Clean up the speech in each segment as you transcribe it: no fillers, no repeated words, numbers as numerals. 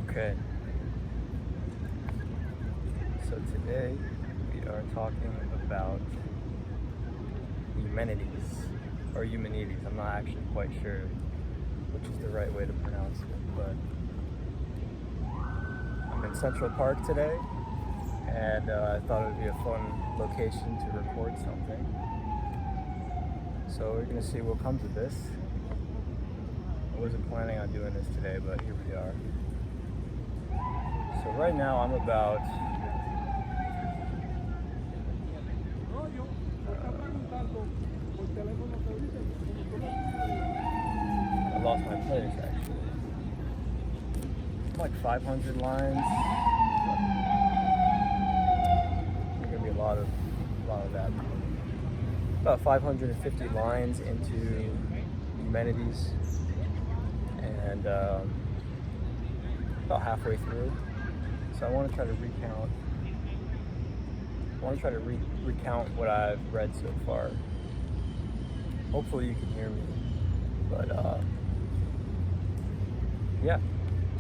Okay, so today we are talking about Eumenides, or Eumenides. I'm not actually quite sure which is the right way to pronounce it, but I'm in Central Park today, and I thought it would be a fun location to record something. So we're going to see what comes of this. I wasn't planning on doing this today, but here we are. So right now I'm about I lost my place actually. Like 500 lines. There's gonna be a lot of that. About 550 lines into Eumenides, and about halfway through. So I want to try to recount what I've read so far. Hopefully you can hear me, but yeah.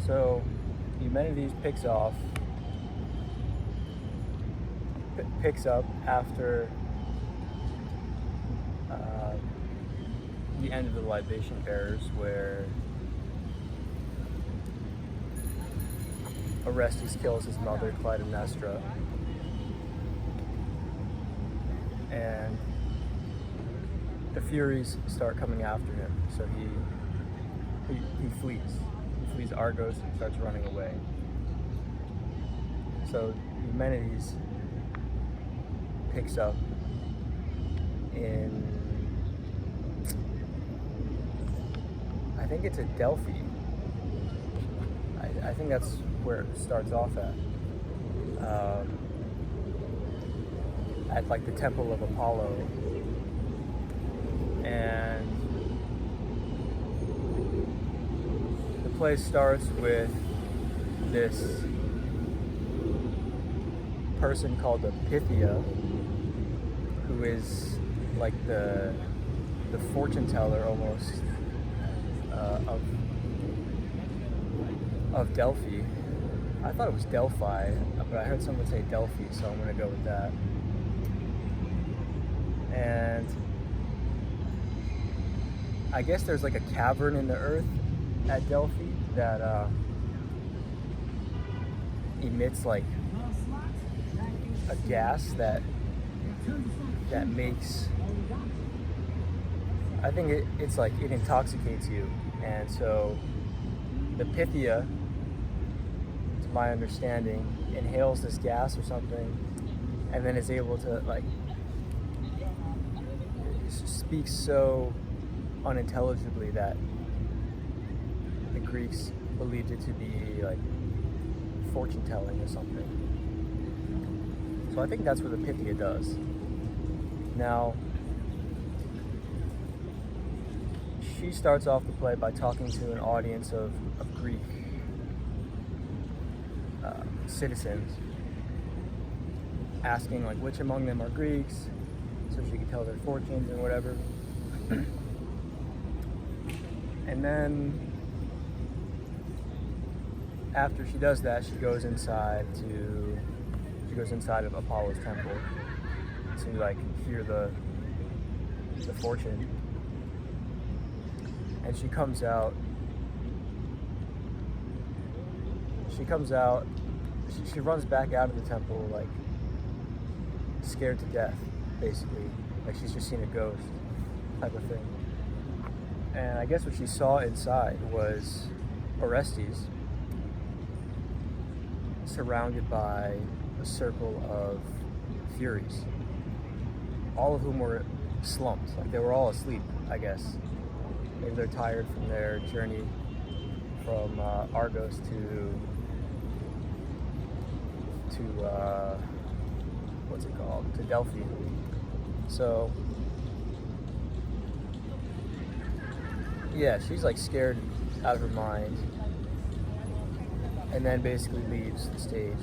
So Eumenides picks up after the end of the libation bearers, where Orestes kills his mother, Clytemnestra, and the Furies start coming after him. So he flees. He flees Argos and starts running away. So Eumenides picks up in, I think it's at Delphi. I think that's where it starts off at like the Temple of Apollo, and the play starts with this person called the Pythia, who is like the fortune teller almost of Delphi. I thought it was Delphi, but I heard someone say Delphi, so I'm gonna go with that. And I guess there's like a cavern in the earth at Delphi that emits like a gas that makes, I think it's like it intoxicates you. And so the Pythia, to my understanding, inhales this gas or something, and then is able to like speak so unintelligibly that the Greeks believed it to be like fortune telling or something. So I think that's what the Pythia does. Now, she starts off the play by talking to an audience of Greek citizens, asking like which among them are Greeks, so she can tell their fortunes and whatever. And then after she does that, she goes inside of Apollo's temple to like hear the fortune. And she comes out, she runs back out of the temple like scared to death, basically. Like she's just seen a ghost type of thing. And I guess what she saw inside was Orestes surrounded by a circle of Furies, all of whom were slumped, like they were all asleep, I guess. Maybe they're tired from their journey from Argos to what's it called? To Delphi. So yeah, she's like scared out of her mind, and then basically leaves the stage.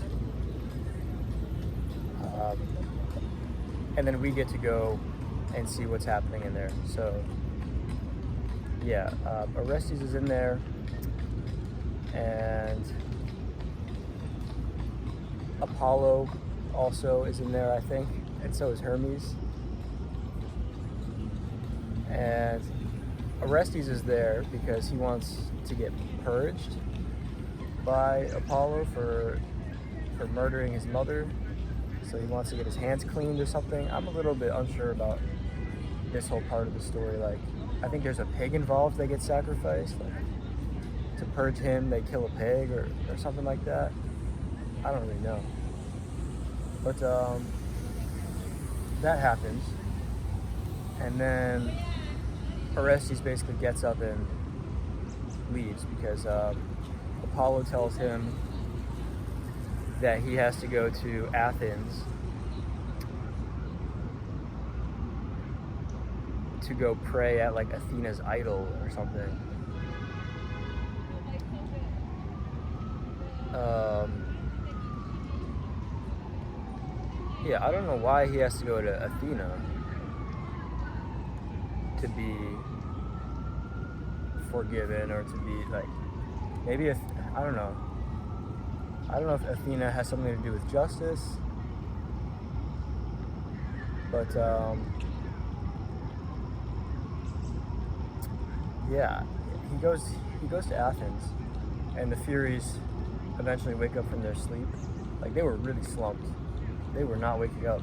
And then we get to go and see what's happening in there. So yeah, Orestes is in there, and Apollo also is in there, I think, and so is Hermes. And Orestes is there because he wants to get purged by Apollo for murdering his mother. So he wants to get his hands cleaned or something. I'm a little bit unsure about this whole part of the story. Like, I think there's a pig involved that gets sacrificed. Like, to purge him, they kill a pig or something like that. I don't really know. But that happens. And then Orestes basically gets up and leaves because Apollo tells him that he has to go to Athens to go pray at like Athena's idol or something. Yeah, I don't know why he has to go to Athena to be forgiven or to be like, maybe I don't know. I don't know if Athena has something to do with justice, but yeah, he goes to Athens, and the Furies eventually wake up from their sleep. Like, they were really slumped. They were not waking up.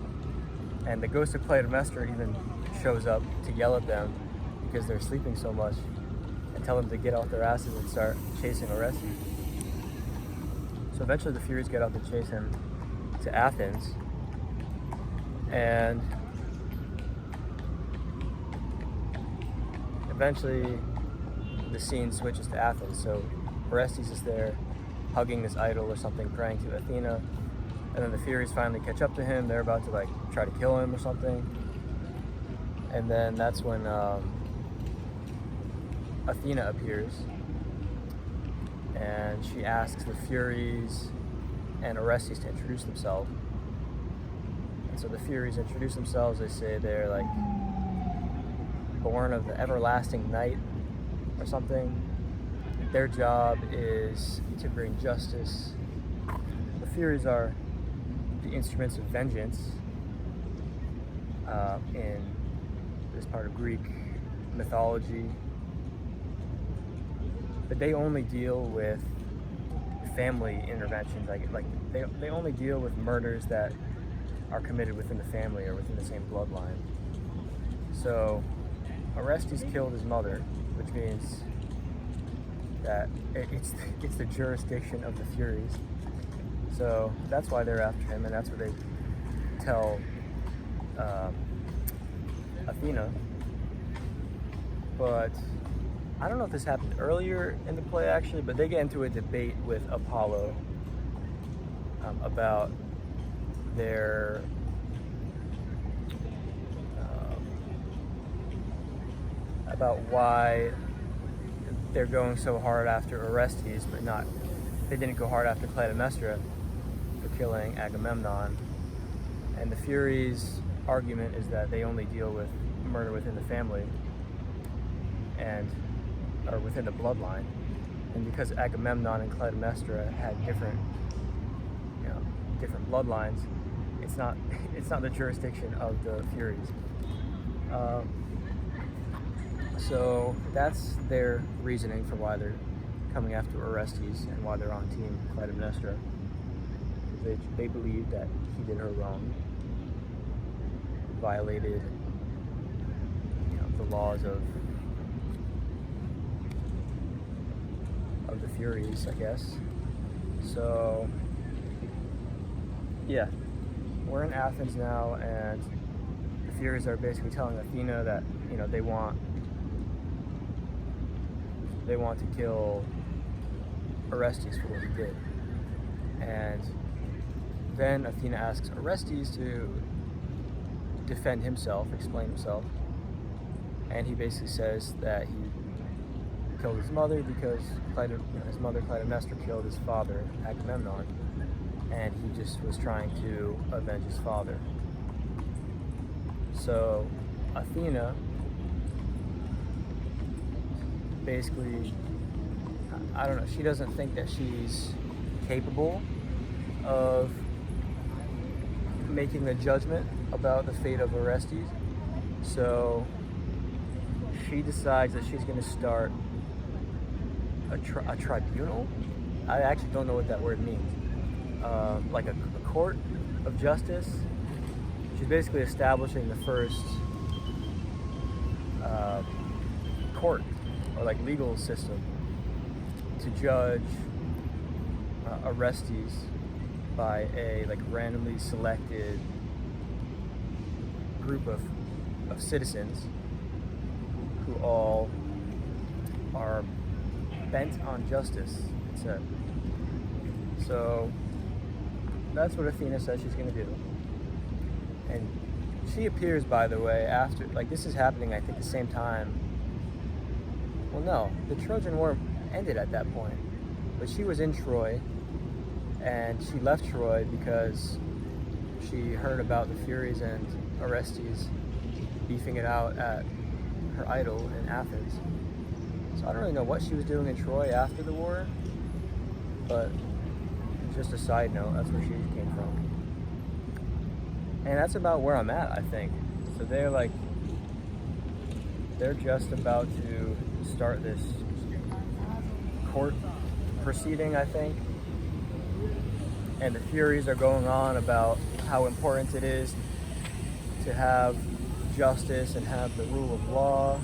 And the ghost of Clytemnestra even shows up to yell at them because they're sleeping so much and tell them to get off their asses and start chasing Orestes. So eventually the Furies get up and chase him to Athens. And eventually the scene switches to Athens. So Orestes is there hugging this idol or something, praying to Athena. And then the Furies finally catch up to him. They're about to like try to kill him or something. And then that's when Athena appears. And she asks the Furies and Orestes to introduce themselves. And so the Furies introduce themselves. They say they're like born of the everlasting night or something. Their job is to bring justice. The Furies are the instruments of vengeance in this part of Greek mythology. But they only deal with family interventions. Like they only deal with murders that are committed within the family or within the same bloodline. So Orestes killed his mother, which means that it's the jurisdiction of the Furies. So that's why they're after him, and that's what they tell Athena. But I don't know if this happened earlier in the play actually, but they get into a debate with Apollo about their about why they're going so hard after Orestes, but they didn't go hard after Clytemnestra for killing Agamemnon. And the Furies' argument is that they only deal with murder within the family or within the bloodline. And because Agamemnon and Clytemnestra had different bloodlines, it's not the jurisdiction of the Furies. So that's their reasoning for why they're coming after Orestes and why they're on team Clytemnestra. They believe that he did her wrong, violated the laws of the Furies, I guess. So yeah, we're in Athens now, and the Furies are basically telling Athena that they want to kill Orestes for what he did. And then Athena asks Orestes to defend himself, explain himself. And he basically says that he killed his mother because his mother Clytemnestra killed his father Agamemnon, and he just was trying to avenge his father. So Athena basically, I don't know, she doesn't think that she's capable of making the judgment about the fate of Orestes. So she decides that she's going to start a tribunal. I actually don't know what that word means. Like a court of justice. She's basically establishing the first court or like legal system to judge Orestes by a like randomly selected group of citizens who all are bent on justice, it said. So that's what Athena says she's going to do. And she appears, by the way, after, like, this is happening, I think, the same time. Well, no, the Trojan War ended at that point. But she was in Troy, and she left Troy because she heard about the Furies and Orestes beefing it out at her idol in Athens. So I don't really know what she was doing in Troy after the war, but just a side note, that's where she came from. And that's about where I'm at, I think. So they're just about to start this court proceeding, I think. And the Furies are going on about how important it is to have justice and have the rule of law,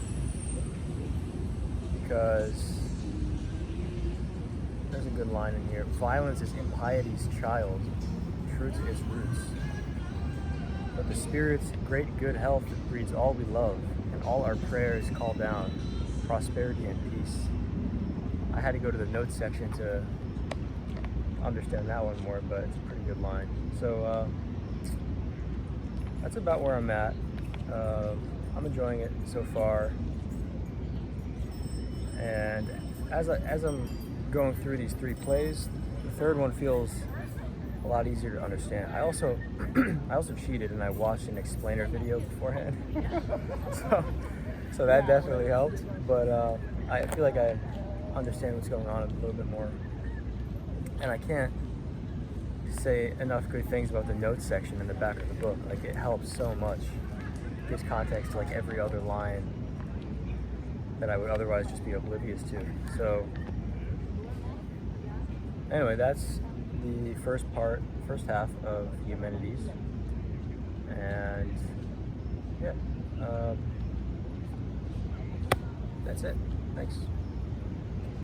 because there's a good line in here. Violence is impiety's child, truth is roots. But the Spirit's great good health breeds all we love, and all our prayers call down prosperity and peace. I had to go to the notes section to understand that one more, but it's a pretty good line. So that's about where I'm at. I'm enjoying it so far. And as I'm going through these three plays, the third one feels a lot easier to understand. I also cheated and I watched an explainer video beforehand, so that definitely helped. But I feel like I understand what's going on a little bit more, and I can't say enough good things about the notes section in the back of the book. Like, it helps so much. It gives context to like every other line that I would otherwise just be oblivious to. So anyway, that's the first half of Eumenides, and yeah, that's it. Thanks.